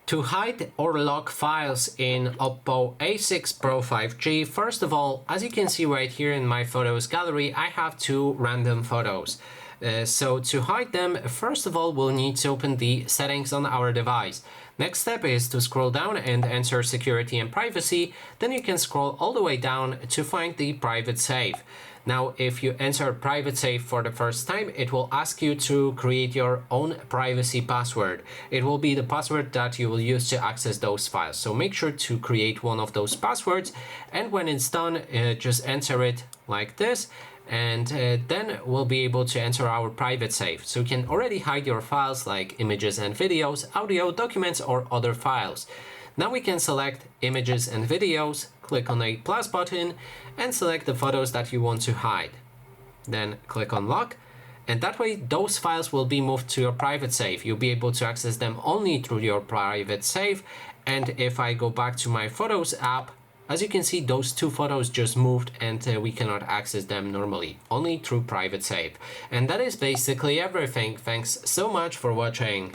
To hide or lock files in Oppo A6 Pro 5G, first of all, as you can see right here in my photos gallery, I have two random photos. So to hide them, first of all, we'll need to open the settings on our device. Next step is to scroll down and enter security and privacy. Then you can scroll all the way down to find the private save. Now, if you enter private save for the first time, it will ask you to create your own privacy password. It will be the password that you will use to access those files. So make sure to create one of those passwords. And when it's done, just enter it like this. And then we'll be able to enter our private save. So you can already hide your files like images and videos, audio, documents, or other files. Now we can select images and videos, click on a plus button, and select the photos that you want to hide. Then click on lock, and that way those files will be moved to your private save. You'll be able to access them only through your private save. And if I go back to my Photos app, as you can see, those two photos just moved and we cannot access them normally, only through private save. And that is basically everything. Thanks so much for watching.